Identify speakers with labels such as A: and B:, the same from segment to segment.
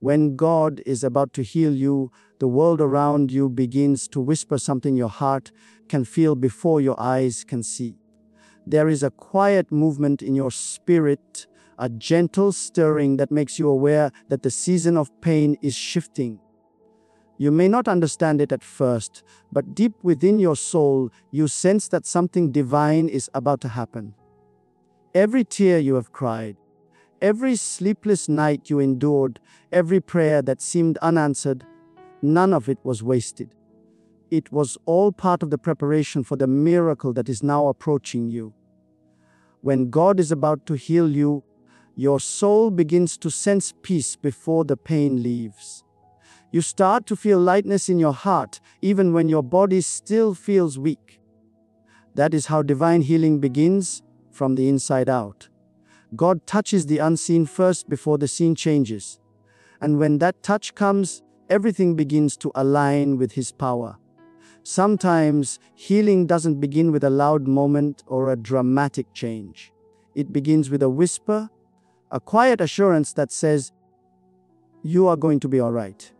A: When God is about to heal you, the world around you begins to whisper something your heart can feel before your eyes can see. There is a quiet movement in your spirit, a gentle stirring that makes you aware that the season of pain is shifting. You may not understand it at first, but deep within your soul, you sense that something divine is about to happen. Every tear you have cried, every sleepless night you endured, every prayer that seemed unanswered, none of it was wasted. It was all part of the preparation for the miracle that is now approaching you. When God is about to heal you, your soul begins to sense peace before the pain leaves. You start to feel lightness in your heart, even when your body still feels weak. That is how divine healing begins, from the inside out. God touches the unseen first before the seen changes. And when that touch comes, everything begins to align with His power. Sometimes healing doesn't begin with a loud moment or a dramatic change. It begins with a whisper, a quiet assurance that says, "You are going to be all right."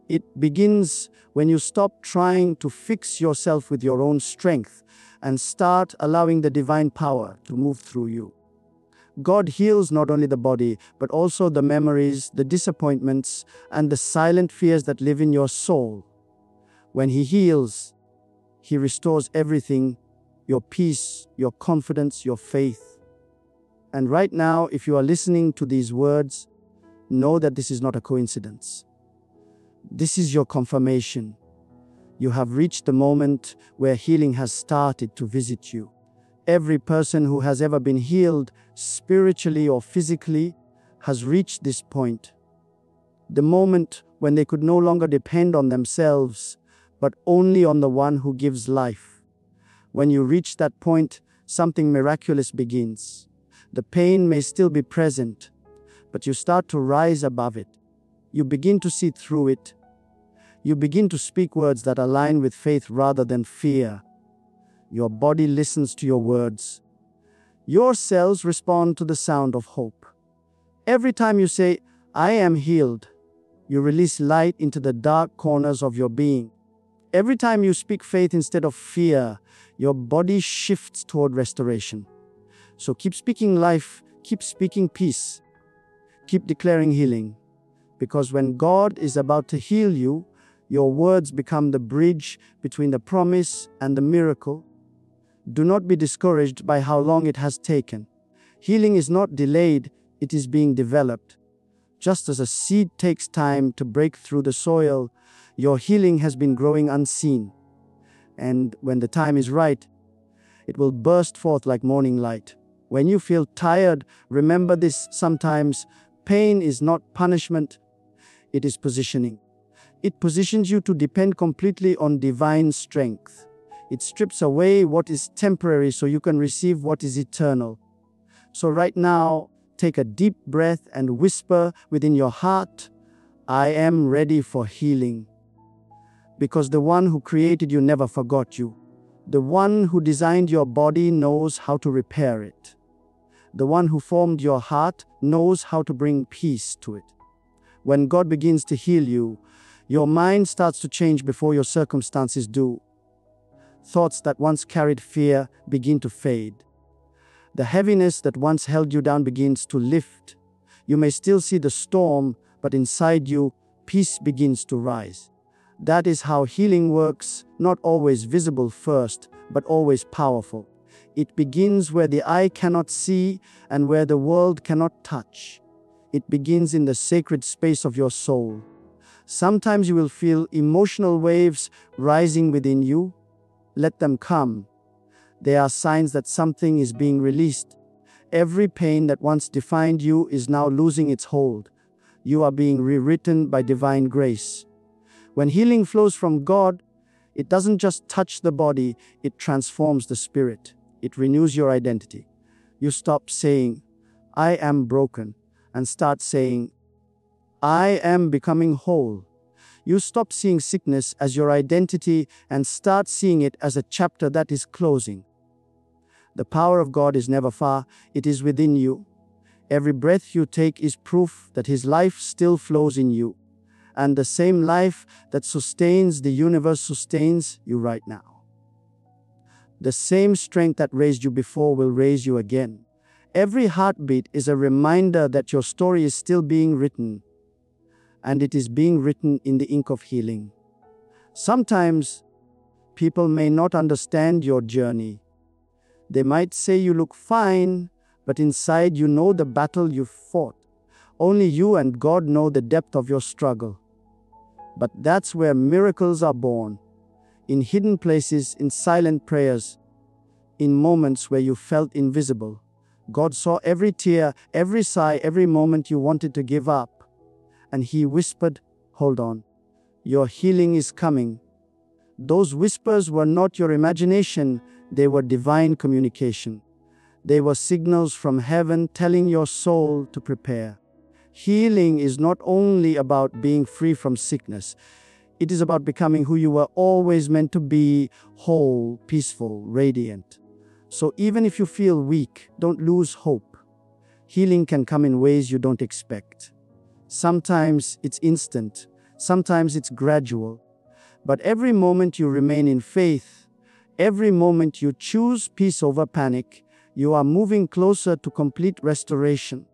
A: It begins when you stop trying to fix yourself with your own strength and start allowing the divine power to move through you. God heals not only the body, but also the memories, the disappointments, and the silent fears that live in your soul. When He heals, He restores everything: your peace, your confidence, your faith. And right now, if you are listening to these words, know that this is not a coincidence. This is your confirmation. You have reached the moment where healing has started to visit you. Every person who has ever been healed, spiritually or physically, has reached this point. The moment when they could no longer depend on themselves, but only on the one who gives life. When you reach that point, something miraculous begins. The pain may still be present, but you start to rise above it. You begin to see through it. You begin to speak words that align with faith rather than fear. Your body listens to your words. Your cells respond to the sound of hope. Every time you say, "I am healed," you release light into the dark corners of your being. Every time you speak faith instead of fear, your body shifts toward restoration. So keep speaking life, keep speaking peace, keep declaring healing. Because when God is about to heal you, your words become the bridge between the promise and the miracle. Do not be discouraged by how long it has taken. Healing is not delayed, it is being developed. Just as a seed takes time to break through the soil, your healing has been growing unseen. And when the time is right, it will burst forth like morning light. When you feel tired, remember this: sometimes pain is not punishment, it is positioning. It positions you to depend completely on divine strength. It strips away what is temporary so you can receive what is eternal. So right now, take a deep breath and whisper within your heart, "I am ready for healing." Because the one who created you never forgot you. The one who designed your body knows how to repair it. The one who formed your heart knows how to bring peace to it. When God begins to heal you, your mind starts to change before your circumstances do. Thoughts that once carried fear begin to fade. The heaviness that once held you down begins to lift. You may still see the storm, but inside you, peace begins to rise. That is how healing works, not always visible first, but always powerful. It begins where the eye cannot see and where the world cannot touch. It begins in the sacred space of your soul. Sometimes you will feel emotional waves rising within you. Let them come. They are signs that something is being released. Every pain that once defined you is now losing its hold. You are being rewritten by divine grace. When healing flows from God, it doesn't just touch the body, it transforms the spirit. It renews your identity. You stop saying, "I am broken," and start saying, "I am becoming whole." You stop seeing sickness as your identity and start seeing it as a chapter that is closing. The power of God is never far, it is within you. Every breath you take is proof that His life still flows in you. And the same life that sustains the universe sustains you right now. The same strength that raised you before will raise you again. Every heartbeat is a reminder that your story is still being written, and it is being written in the ink of healing. Sometimes, people may not understand your journey. They might say you look fine, but inside you know the battle you've fought. Only you and God know the depth of your struggle. But that's where miracles are born. In hidden places, in silent prayers, in moments where you felt invisible. God saw every tear, every sigh, every moment you wanted to give up. And He whispered, "Hold on. Your healing is coming." Those whispers were not your imagination, they were divine communication. They were signals from heaven telling your soul to prepare. Healing is not only about being free from sickness. It is about becoming who you were always meant to be, whole, peaceful, radiant. So even if you feel weak, don't lose hope. Healing can come in ways you don't expect. Sometimes it's instant, sometimes it's gradual. But every moment you remain in faith, every moment you choose peace over panic, you are moving closer to complete restoration.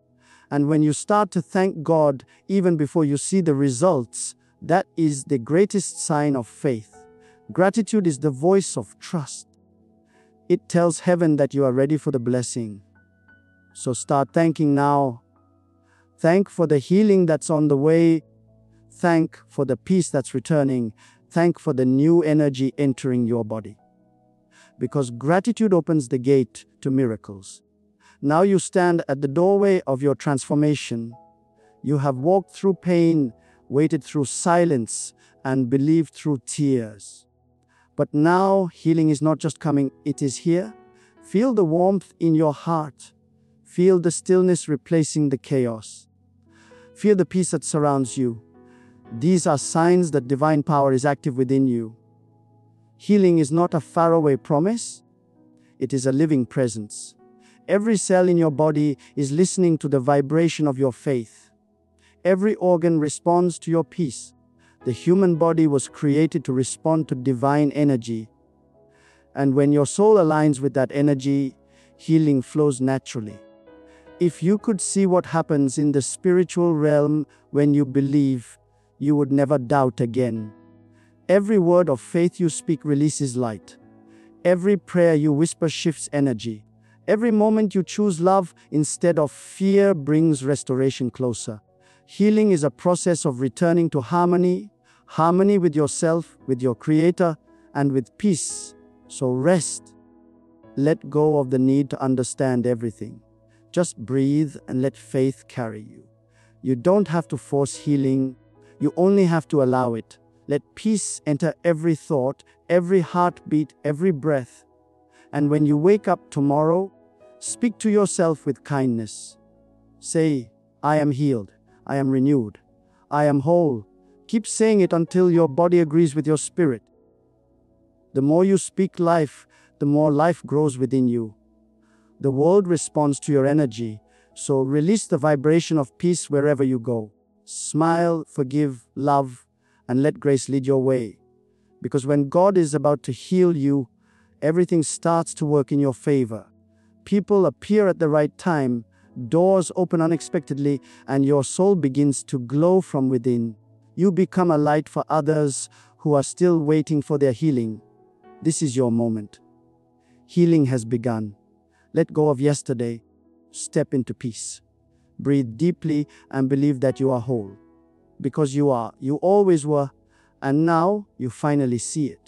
A: And when you start to thank God even before you see the results, that is the greatest sign of faith. Gratitude is the voice of trust. It tells heaven that you are ready for the blessing. So start thanking now. Thank for the healing that's on the way. Thank for the peace that's returning. Thank for the new energy entering your body. Because gratitude opens the gate to miracles. Now you stand at the doorway of your transformation. You have walked through pain, waited through silence, and believed through tears. But now healing is not just coming, it is here. Feel the warmth in your heart. Feel the stillness replacing the chaos. Feel the peace that surrounds you. These are signs that divine power is active within you. Healing is not a faraway promise. It is a living presence. Every cell in your body is listening to the vibration of your faith. Every organ responds to your peace. The human body was created to respond to divine energy. And when your soul aligns with that energy, healing flows naturally. If you could see what happens in the spiritual realm when you believe, you would never doubt again. Every word of faith you speak releases light. Every prayer you whisper shifts energy. Every moment you choose love instead of fear brings restoration closer. Healing is a process of returning to harmony with yourself, with your Creator, and with peace. So rest. Let go of the need to understand everything. Just breathe and let faith carry you. You don't have to force healing. You only have to allow it. Let peace enter every thought, every heartbeat, every breath. And when you wake up tomorrow, speak to yourself with kindness. Say, "I am healed. I am renewed. I am whole." Keep saying it until your body agrees with your spirit. The more you speak life, the more life grows within you. The world responds to your energy, so release the vibration of peace wherever you go. Smile, forgive, love, and let grace lead your way. Because when God is about to heal you, everything starts to work in your favor. People appear at the right time, doors open unexpectedly, and your soul begins to glow from within. You become a light for others who are still waiting for their healing. This is your moment. Healing has begun. Let go of yesterday. Step into peace. Breathe deeply and believe that you are whole. Because you are. You always were. And now you finally see it.